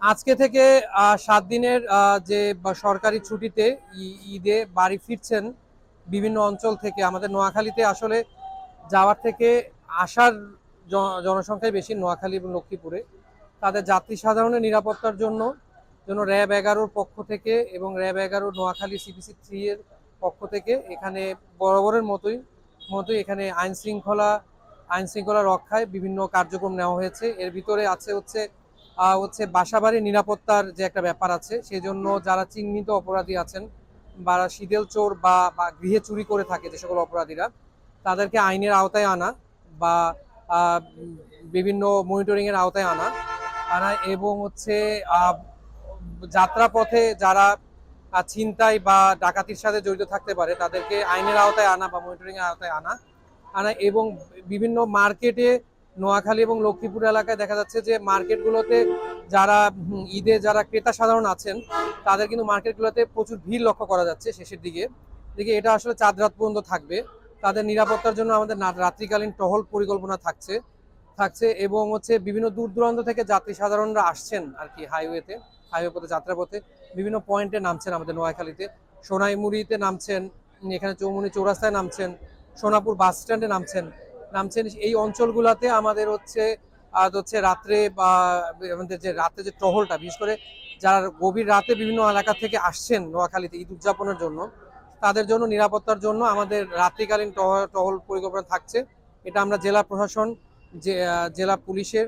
আজকে থেকে 7 দিনের যে সরকারি ছুটিতে ঈদে বাড়ি ফিরছেন বিভিন্ন অঞ্চল থেকে। আমাদের নোয়াখালীতে আসলে যাওয়ার থেকে আসার জনসংখ্যাই বেশি নোয়াখালী এবং লক্ষ্মীপুরে। তাদের যাত্রী সাধারণের নিরাপত্তার জন্য র্যাব 11-র পক্ষ থেকে এবং র্যাব 11 নোয়াখালী CPC 3 এর পক্ষ থেকে এখানে বরাবরের মতোই এখানে আইন শৃঙ্খলা রক্ষায় বিভিন্ন কার্যক্রম নেওয়া হয়েছে। এর ভিতরে আছে হচ্ছে বাসাবাড়ির নিরাপত্তার যে একটা ব্যাপার আছে, সেই জন্য যারা চিহ্নিত অপরাধী আছেন বা শীতল চোর বা গৃহে চুরি করে থাকে যে সকল অপরাধীরা, তাদেরকে আইনের আওতায় আনা বা বিভিন্ন মনিটরিং এর আওতায় আনা আনা এবং হচ্ছে যাত্রাপথে যারা ছিনতাই বা ডাকাতির সাথে জড়িত থাকতে পারে তাদেরকে আইনের আওতায় আনা বা মনিটরিং এর আওতায় আনা আনা এবং বিভিন্ন মার্কেটে নোয়াখালী এবং লক্ষ্মীপুর এলাকায় দেখা যাচ্ছে যে মার্কেটগুলোতে যারা ঈদে যারা ক্রেতা সাধারণ আছেন তাদের কিন্তু মার্কেটগুলোতে প্রচুর ভিড় লক্ষ্য করা যাচ্ছে শেষের দিকে। এটা আসলে চাঁদ রাত পর্যন্ত থাকবে। তাদের নিরাপত্তার জন্য আমাদের রাত্রিকালীন টহল পরিকল্পনা থাকছে থাকছে এবং হচ্ছে বিভিন্ন দূর দূরান্ত থেকে যাত্রী সাধারণরা আসছেন আর কি হাইওয়ে পথে যাত্রাপথে বিভিন্ন পয়েন্টে নামছেন আমাদের নোয়াখালীতে। সোনাইমুড়িতে নামছেন, এখানে চৌমুনি চৌরাস্তায় নামছেন, সোনাপুর বাস স্ট্যান্ডে নামছেন। এই অঞ্চলগুলোতে আমাদের হচ্ছে রাত্রে বা আমাদের যে রাতে যে টহলটা, বিশেষ করে যারা গভীর রাতে বিভিন্ন এলাকা থেকে আসছেন নোয়াখালীতে ঈদ উদযাপনের জন্য, তাদের জন্য নিরাপত্তার জন্য আমাদের রাত্রিকালীন টহল পরিকল্পনা থাকছে। এটা আমরা জেলা প্রশাসন, জেলা পুলিশের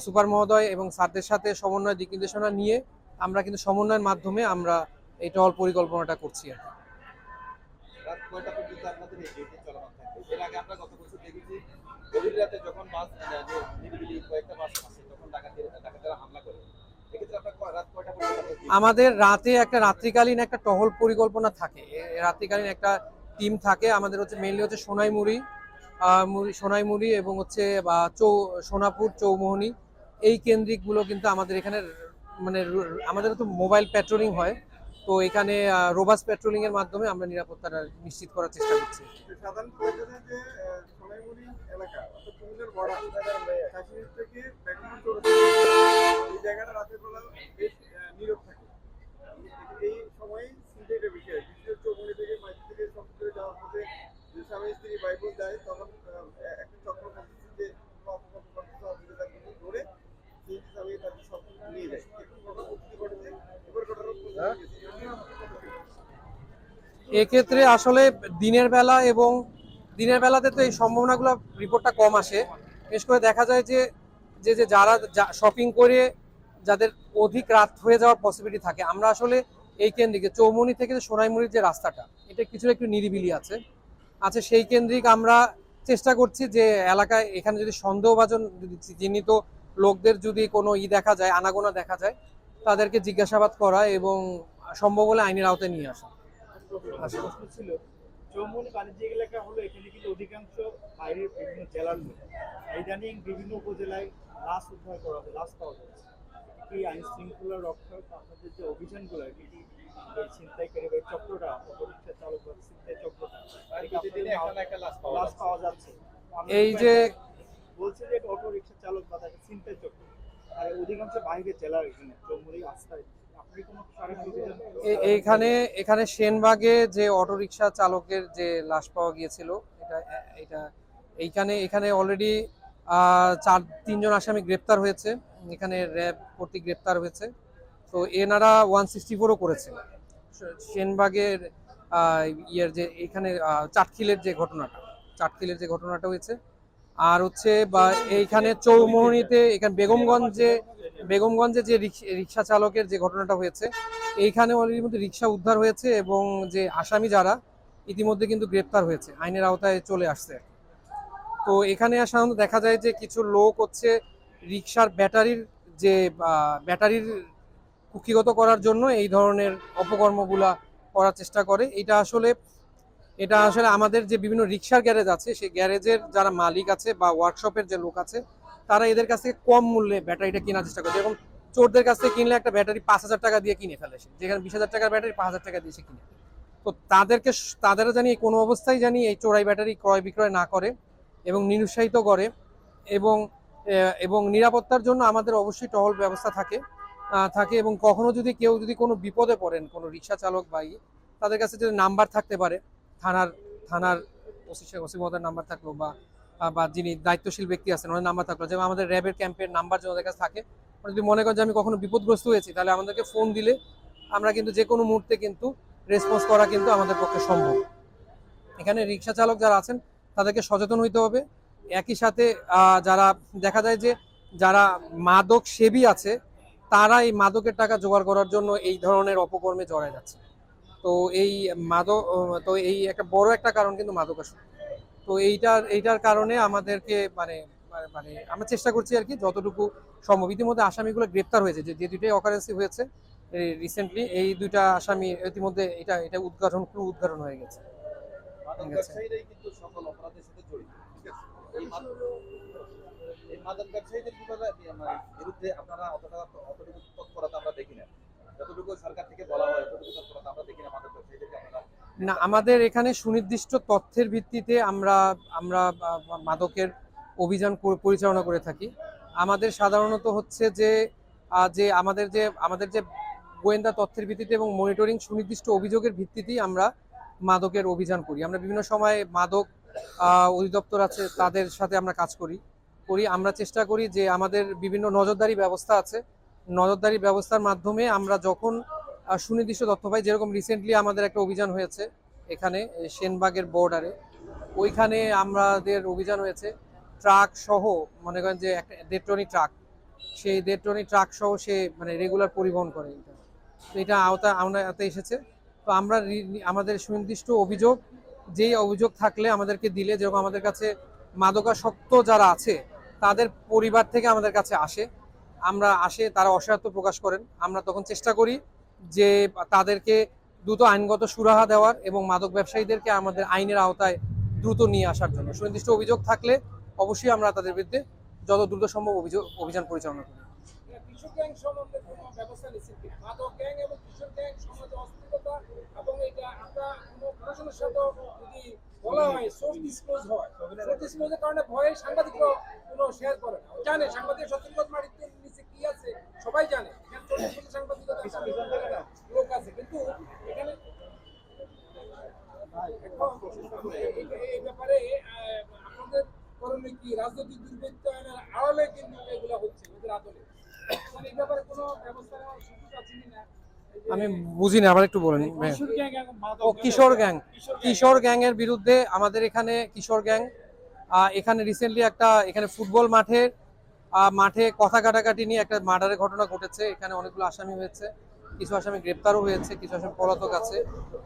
সুপার মহোদয় এবং স্যারদের সাথে সমন্বয় দিক নির্দেশনা নিয়ে আমরা কিন্তু সমন্বয়ের মাধ্যমে আমরা এই টহল পরিকল্পনাটা করছি। রাত কয়টা পর্যন্ত আপনাদের এই ডিউটি চলমান থাকবে? এর আগে আমরা গত বছর দেখেছি গভীর রাতে যখন বাস নিরিবিলি কয়েকটা বাস আসে তখন ডাকাতেরা হামলা করে। এক্ষেত্রে আপনার রাত কয়টা পর্যন্ত? আমাদের রাতে একটা রাত্রিকালীন একটা টহল পরিকল্পনা থাকে, রাত্রিকালীন একটা টিম থাকে আমাদের মেইনলি হচ্ছে সোনাইমুড়ি এবং সোনাপুর চৌমোহনী, এই কেন্দ্রিকগুলো কিন্তু আমাদের এখানে মানে আমাদের তো মোবাইল পেট্রোলিং হয়। তো এখানে রোবাস পেট্রোলিং এর মাধ্যমে আমরা নিরাপত্তাটা নিশ্চিত করার চেষ্টা করছি। সাধারণত দেখা যায় যে সোনাইমুড়ি এলাকা অর্থাৎ কুমিল্লার বর্ডার কাশ্মীর থেকে বেগমগঞ্জ এই জায়গাটা রাতের বেলা বেশ নীরব থাকে। এই সময় ছিনতাইটা বেশি হয়, বিশেষ চৌমুড়ি থেকে মাইক থেকে সব করে যাওয়ার পথে যে স্বামী স্ত্রী বাইবল যায় তখন একটা চক্র করতেছে যে ধরে সেই হিসাবে তাদের সব নিয়ে যায়। এবার ঘটনা এক্ষেত্রে আসলে দিনের বেলাতে তো এই সম্ভাবনাগুলো রিপোর্টটা কম আসে। বিশেষ করে দেখা যায় যে যে যে যারা শপিং করে যাদের অধিক রাত হয়ে যাওয়ার পসিবিলিটি থাকে, আমরা আসলে এই কেন্দ্রিকে চৌমুনি থেকে সোনাইমুড়ির যে রাস্তাটা, এটা কিছুটা একটু নিরিবিলি আছে, সেই কেন্দ্রিক আমরা চেষ্টা করছি যে এলাকায় এখানে যদি সন্দেহভাজন চিহ্নিত লোকদের যদি কোনো দেখা যায়, আনাগোনা দেখা যায়, তাদেরকে জিজ্ঞাসাবাদ করা এবং সম্ভব হলে আইনের আওতায় নিয়ে আসা। প্রশ্ন ছিল, চৌমুহনী বাণিজ্যিক এলাকা হলো এখানে কিন্তু অধিকাংশ বাইরের বিভিন্ন জেলার লোক। ইদানিং বিভিন্ন উপজেলায় লাশ উদ্ধার করা হয়, লাশ পাওয়া যাচ্ছে। এই আইন শৃঙ্খলা রক্ষার আপনাদের যে অভিযানগুলো, এটি এই ছিনতাইকারী বা চক্রটা, অটোরিকশা চালক বা ছিনতাই চক্রটা, লাশ পাওয়া যাচ্ছে। এই যে বলছে যে অটোরিকশা চালক বা তাকে ছিনতাই চক্র, আর অধিকাংশ বাইরের জেলার এখানে চৌমুহনী আস্থায় এখানে সেনবাগে যে অটোরিকশা চালকের যে লাশ পাওয়া গিয়েছিল, এটা এটা এখানে অলরেডি 3জন আসামি গ্রেপ্তার হয়েছে, এখানে র্যাব কর্তৃক গ্রেপ্তার হয়েছে। তো এনারা 164ও করেছে সেনবাগের ইয়ের যে এখানে চাটখিলের যে ঘটনাটা হয়েছে। আর বা এইখানে চৌমোহনীতে এখানে বেগমগঞ্জে যে রিক্সা চালকের যে ঘটনাটা হয়েছে, এইখানে অলরেডি মধ্যে রিক্সা উদ্ধার হয়েছে এবং যে আসামি যারা ইতিমধ্যে কিন্তু গ্রেপ্তার হয়েছে, আইনের আওতায় চলে আসছে। তো এখানে সাধারণত দেখা যায় যে কিছু লোক রিক্সার ব্যাটারির কুক্ষিগত করার জন্য এই ধরনের অপকর্মগুলা করার চেষ্টা করে। এটা আসলে আমাদের যে বিভিন্ন রিক্সার গ্যারেজ আছে, সেই গ্যারেজের যারা মালিক আছে বা ওয়ার্কশপের যে লোক আছে, তারা এদের কাছ থেকে কম মূল্যে ব্যাটারিটা কেনার চেষ্টা করে। যেরকম চোরদের কাছ থেকে কিনলে একটা ব্যাটারি 5,000 টাকা দিয়ে কিনে ফেলে, যেখানে 20,000 টাকার ব্যাটারি 5,000 টাকা দিয়ে সে কিনে। তো তাদেরও জানি কোনো অবস্থায় জানি এই চোরাই ব্যাটারি ক্রয় বিক্রয় না করে এবং নিরুৎসাহিত করে। এবং নিরাপত্তার জন্য আমাদের অবশ্যই টহল ব্যবস্থা থাকে। থাকে, এবং কখনো যদি কেউ যদি কোনো বিপদে পড়েন, কোনো রিক্সা চালক বা তাদের কাছে যদি নাম্বার থাকতে পারে, থানার থানার ওসি মহোদয়ের নাম্বার থাকলো, বা যিনি দায়িত্বশীল ব্যক্তি আছেন ওনার নাম্বার থাকলো, যেমন আমাদের র্যাবের ক্যাম্পের নাম্বার যদি ওদের কাছে থাকে, যদি মনে করেন যে আমি কখনো বিপদগ্রস্ত হয়েছি, তাহলে আমাদেরকে ফোন দিলে আমরা কিন্তু যে কোনো মুহূর্তে কিন্তু রেসপন্স করা কিন্তু আমাদের পক্ষে সম্ভব। এখানে রিক্সা চালক যারা আছেন তাদেরকে সচেতন হইতে হবে। একই সাথে যারা দেখা যায় যে যারা মাদক সেবী আছে, তারা এই মাদকের টাকা জোগাড় করার জন্য এই ধরনের অপকর্মে জড়ায় যাচ্ছে। তো এই মাদক তো এই একটা বড় একটা কারণ কিন্তু মাদকাসক্তি। তো এইটার কারণে আমাদেরকে মানে মানে মানে আমরা চেষ্টা করছি আর কি যতটুকু সম্ভব। ইতিমধ্যে আসামিগুলো গ্রেপ্তার হয়েছে, যে দুইটাই অকারেন্সি হয়েছে রিসেন্টলি, এই দুইটা আসামি ইতিমধ্যে এটা উদ্ঘাটন হয়ে গেছে। মাদক ব্যবসায়ীরাই কিন্তু সকল অপরাধের সাথে জড়িত, ঠিক আছে? এই মাদক ব্যবসায়ীদের বিরুদ্ধে আপনারা অতটুকু তৎপরতা আমরা দেখি না, যতটুকু সরকার থেকে বলা হয় অতটুকু তৎপরতা আমরা দেখি না মাদক ব্যবসায়ীদেরকে আপনারা। না, আমাদের এখানে সুনির্দিষ্ট তথ্যের ভিত্তিতে আমরা আমরা মাদকের অভিযান পরিচালনা করে থাকি। আমাদের সাধারণত হচ্ছে যে আমাদের যে গোয়েন্দা তথ্যের ভিত্তিতে এবং মনিটরিং সুনির্দিষ্ট অভিযোগের ভিত্তিতেই আমরা মাদকের অভিযান করি। আমরা বিভিন্ন সময় মাদক অধিদপ্তর আছে, তাদের সাথে আমরা কাজ করি। আমরা চেষ্টা করি যে আমাদের বিভিন্ন নজরদারি ব্যবস্থা আছে, নজরদারি ব্যবস্থার মাধ্যমে আমরা যখন সুনির্দিষ্ট তথ্য পাই, যেরকম রিসেন্টলি আমাদের একটা অভিযান হয়েছে এখানে সেনবাগের বর্ডারে, ওইখানে আমাদের অভিযান হয়েছে ট্রাক সহ, মনে করেন যে একটা 1.5 টনি ট্রাক, সেই 1.5 টনি ট্রাক সহ সে মানে রেগুলার পরিবহন করে। এটা আওতায় এসেছে। তো আমরা আমাদের সুনির্দিষ্ট অভিযোগ, যেই অভিযোগ থাকলে আমাদেরকে দিলে, যেরকম আমাদের কাছে মাদকাসক্ত যারা আছে তাদের পরিবার থেকে আমাদের কাছে আসে, তারা অসহায়ত্ব প্রকাশ করেন, আমরা তখন চেষ্টা করি যে তাদেরকে দ্রুত আইনগত সুরাহা দেওয়ার এবং মাদক ব্যবসায়ীদেরকে আমাদের আইনের আওতায় দ্রুত নিয়ে আসার জন্য। সুনির্দিষ্ট অভিযোগ থাকলে অবশ্যই আমরা তাদের বিরুদ্ধে যত দ্রুত সম্ভব অভিযান পরিচালনা করি। কিশোর গ্যাং সম্বন্ধে কোনো ব্যবস্থা নিচ্ছেন কিনা? মাদক গ্যাং এবং কিশোর গ্যাং সমাজে অস্থিরতা, এবং এটা আমরা কোনো প্রশাসনের সাথে যদি বলা হয় সোর্স ডিসক্লোজ হয়, সোর্স ডিসক্লোজের কারণে ভয়ে সাংবাদিকরা কোনো শেয়ার করে না, জানে সাংবাদিক সতর্কতা মারিতে নিচে কি আছে সবাই জানে, এখানে 40% সাংবাদিকতা লোক আছে, কিন্তু এখানে এই ব্যাপারে আপনাদের করণীয় কি? রাজনৈতিক দুর্বৃত্তায়নের আড়ালে কিন্তু এগুলো হচ্ছে, ওদের আদলে এই ব্যাপারে কোনো ব্যবস্থা নেওয়ার সুযোগ আছে কিনা? আমি বুঝি না, আবার একটু বলেন। কিশোর গ্যাং এর বিরুদ্ধে আমাদের এখানে কিশোর গ্যাং এখানে রিসেন্টলি এখানে ফুটবল মাঠে কথা কাটাকাটি নিয়ে একটা মার্ডারের ঘটনা ঘটেছে। এখানে অনেকগুলো আসামি হয়েছে, কিছু আসামি গ্রেপ্তারও হয়েছে, কিছু আসামি পলাতক আছে।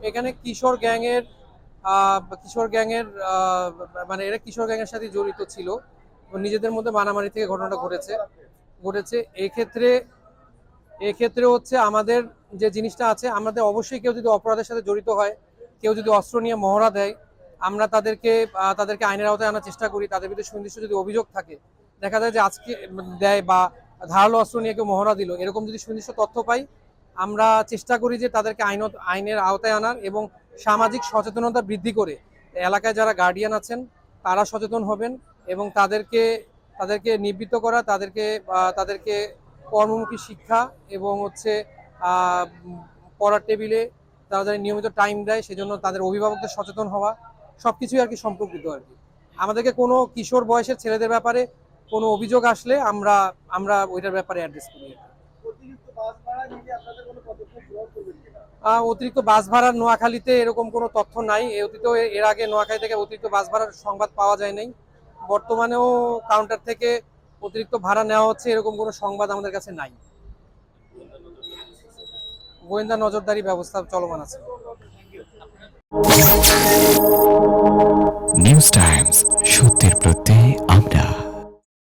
এখানে কিশোর গ্যাং এর মানে এরা কিশোর গ্যাং এর সাথে জড়িত ছিল, নিজেদের মধ্যে মারামারি থেকে ঘটনাটা ঘটেছে। এক্ষেত্রে হচ্ছে আমাদের যে জিনিসটা আছে, আমাদের অবশ্যই কেউ যদি অপরাধের সাথে জড়িত হয়, কেউ যদি অস্ত্র নিয়ে মহড়া দেয়, আমরা তাদেরকে আইনের আওতায় আনার চেষ্টা করি। তাদের বিরুদ্ধে সুনির্দিষ্ট যদি অভিযোগ থাকে, দেখা যায় যে আজকে দেয় বা ধারালো অস্ত্র নিয়ে কেউ মহড়া দিল, এরকম যদি সুনির্দিষ্ট তথ্য পাই, আমরা চেষ্টা করি যে তাদেরকে আইনের আওতায় আনার এবং সামাজিক সচেতনতা বৃদ্ধি করে এলাকায় যারা গার্ডিয়ান আছেন তারা সচেতন হবেন এবং তাদেরকে নিবৃত্ত করা, তাদেরকে কর্মমুখী শিক্ষা এবং হচ্ছে পড়ার টেবিলে তারা যারা নিয়মিত টাইম দেয় সেজন্য তাদের অভিভাবকদের সচেতন হওয়া, সবকিছুই আর কি সম্পর্কিত আর কি। আমাদেরকে কোনো কিশোর বয়সের ছেলেদের ব্যাপারে কোনো অভিযোগ আসলে আমরা ওইটার ব্যাপারে অ্যাড্রেস করি। অতিরিক্ত বাস ভাড়ার নোয়াখালীতে এরকম কোনো তথ্য নাই। এর আগে নোয়াখালী থেকে অতিরিক্ত বাস ভাড়ার সংবাদ পাওয়া যায় নাই। বর্তমানেও কাউন্টার থেকে অতিরিক্ত ভাড়া নেওয়া হচ্ছে এরকম কোনো সংবাদ আমাদের কাছে নাই। গোয়েন্দা নজরদারি ব্যবস্থা চলমান আছে। News Times